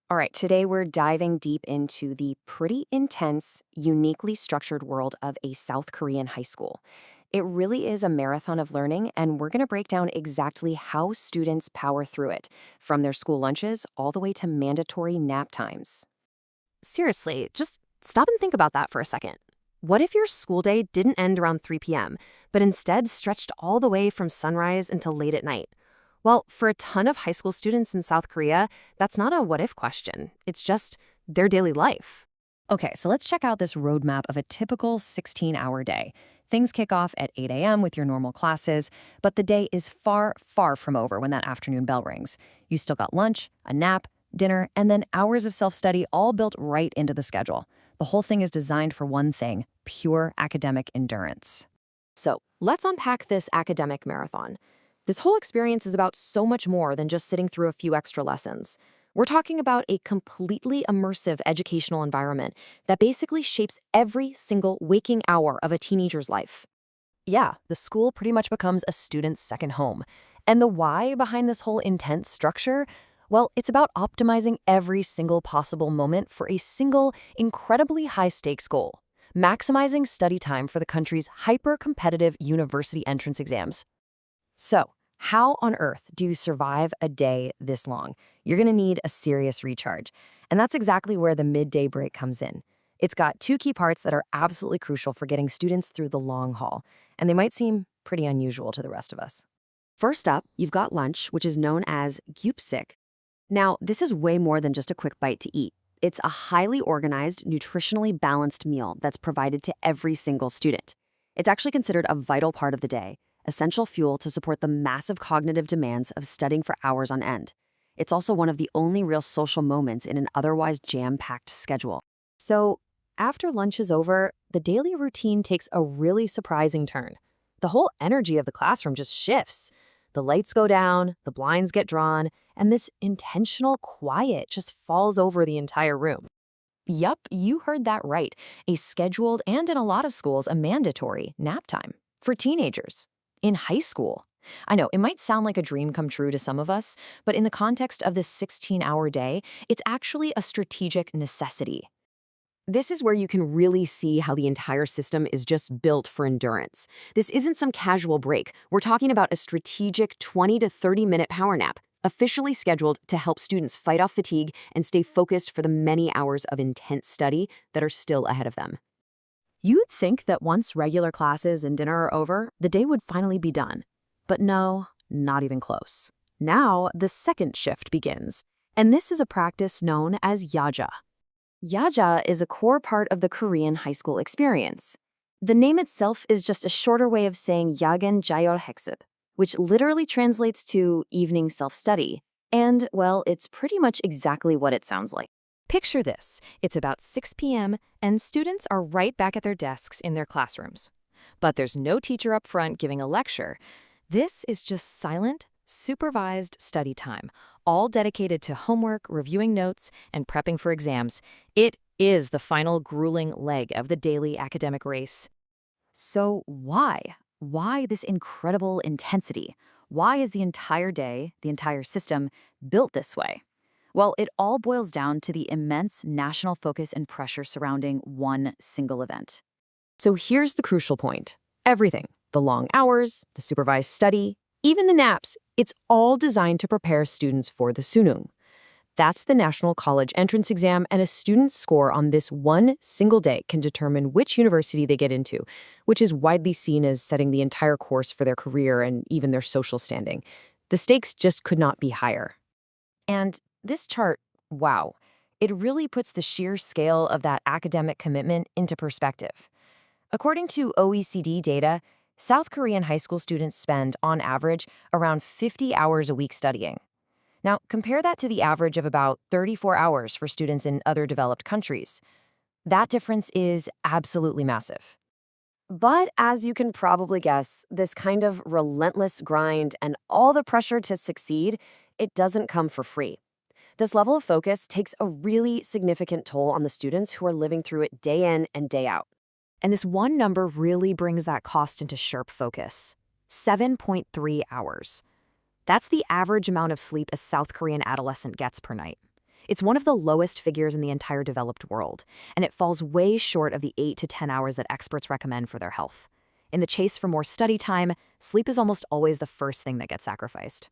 All right, today we're diving deep into the pretty intense, uniquely structured world of a South Korean high school. It really is a marathon of learning, and we're going to break down exactly how students power through it, from their school lunches all the way to mandatory nap times. Seriously, just stop and think about that for a second. What if your school day didn't end around 3 p.m., but instead stretched all the way from sunrise until late at night? Well, for a ton of high school students in South Korea, that's not a what if question. It's just their daily life. Okay, so let's check out this roadmap of a typical 16-hour day. Things kick off at 8 a.m. with your normal classes, but the day is far, far from over when that afternoon bell rings. You still got lunch, a nap, dinner, and then hours of self-study all built right into the schedule. The whole thing is designed for one thing: pure academic endurance. So let's unpack this academic marathon. This whole experience is about so much more than just sitting through a few extra lessons. We're talking about a completely immersive educational environment that basically shapes every single waking hour of a teenager's life. Yeah, the school pretty much becomes a student's second home. And the why behind this whole intense structure? Well, it's about optimizing every single possible moment for a single, incredibly high-stakes goal: maximizing study time for the country's hyper-competitive university entrance exams. So, how on earth do you survive a day this long? You're going to need a serious recharge. And that's exactly where the midday break comes in. It's got two key parts that are absolutely crucial for getting students through the long haul, and they might seem pretty unusual to the rest of us. First up, you've got lunch, which is known as gyupsik. Now, this is way more than just a quick bite to eat. It's a highly organized, nutritionally balanced meal that's provided to every single student. It's actually considered a vital part of the day, essential fuel to support the massive cognitive demands of studying for hours on end. It's also one of the only real social moments in an otherwise jam-packed schedule. So, after lunch is over, the daily routine takes a really surprising turn. The whole energy of the classroom just shifts. The lights go down, the blinds get drawn, and this intentional quiet just falls over the entire room. Yup, you heard that right. A scheduled and, in a lot of schools, a mandatory nap time for teenagers in high school. I know, it might sound like a dream come true to some of us, but in the context of this 16-hour day, it's actually a strategic necessity. This is where you can really see how the entire system is just built for endurance. This isn't some casual break. We're talking about a strategic 20 to 30-minute power nap, officially scheduled to help students fight off fatigue and stay focused for the many hours of intense study that are still ahead of them. You'd think that once regular classes and dinner are over, the day would finally be done. But no, not even close. Now, the second shift begins, and this is a practice known as yaja. Yaja is a core part of the Korean high school experience. The name itself is just a shorter way of saying 야간 자율 학습, which literally translates to evening self-study. And, well, it's pretty much exactly what it sounds like. Picture this. It's about 6 p.m., and students are right back at their desks in their classrooms. But there's no teacher up front giving a lecture. This is just silent, supervised study time, all dedicated to homework, reviewing notes, and prepping for exams. It is the final grueling leg of the daily academic race. So why? Why this incredible intensity? Why is the entire day, the entire system, built this way? Well, it all boils down to the immense national focus and pressure surrounding one single event. So here's the crucial point. Everything, the long hours, the supervised study, even the naps, it's all designed to prepare students for the Sunung. That's the National College Entrance Exam, and a student's score on this one single day can determine which university they get into, which is widely seen as setting the entire course for their career and even their social standing. The stakes just could not be higher. And this chart, wow, it really puts the sheer scale of that academic commitment into perspective. According to OECD data, South Korean high school students spend, on average, around 50 hours a week studying. Now, compare that to the average of about 34 hours for students in other developed countries. That difference is absolutely massive. But as you can probably guess, this kind of relentless grind and all the pressure to succeed, it doesn't come for free. This level of focus takes a really significant toll on the students who are living through it day in and day out. And this one number really brings that cost into sharp focus: 7.3 hours. That's the average amount of sleep a South Korean adolescent gets per night. It's one of the lowest figures in the entire developed world, and it falls way short of the 8 to 10 hours that experts recommend for their health. In the chase for more study time, sleep is almost always the first thing that gets sacrificed.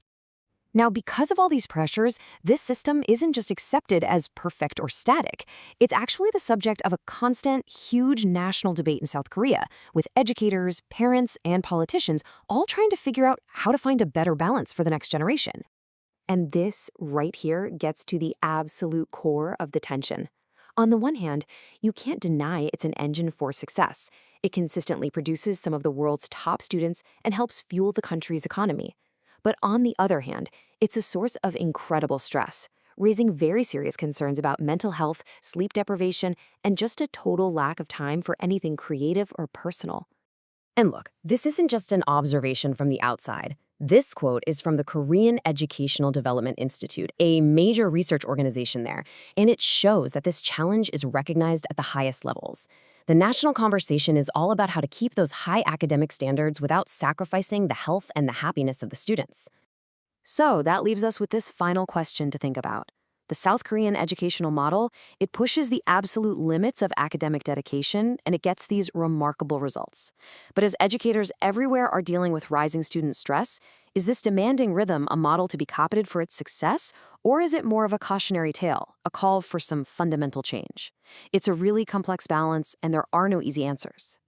Now, because of all these pressures, this system isn't just accepted as perfect or static. It's actually the subject of a constant, huge national debate in South Korea, with educators, parents, and politicians all trying to figure out how to find a better balance for the next generation. And this right here gets to the absolute core of the tension. On the one hand, you can't deny it's an engine for success. It consistently produces some of the world's top students and helps fuel the country's economy. But on the other hand, it's a source of incredible stress, raising very serious concerns about mental health, sleep deprivation, and just a total lack of time for anything creative or personal. And look, this isn't just an observation from the outside. This quote is from the Korean Educational Development Institute, a major research organization there, and it shows that this challenge is recognized at the highest levels. The national conversation is all about how to keep those high academic standards without sacrificing the health and the happiness of the students. So that leaves us with this final question to think about. The South Korean educational model, it pushes the absolute limits of academic dedication, and it gets these remarkable results. But as educators everywhere are dealing with rising student stress, is this demanding rhythm a model to be copied for its success, or is it more of a cautionary tale, a call for some fundamental change? It's a really complex balance, and there are no easy answers.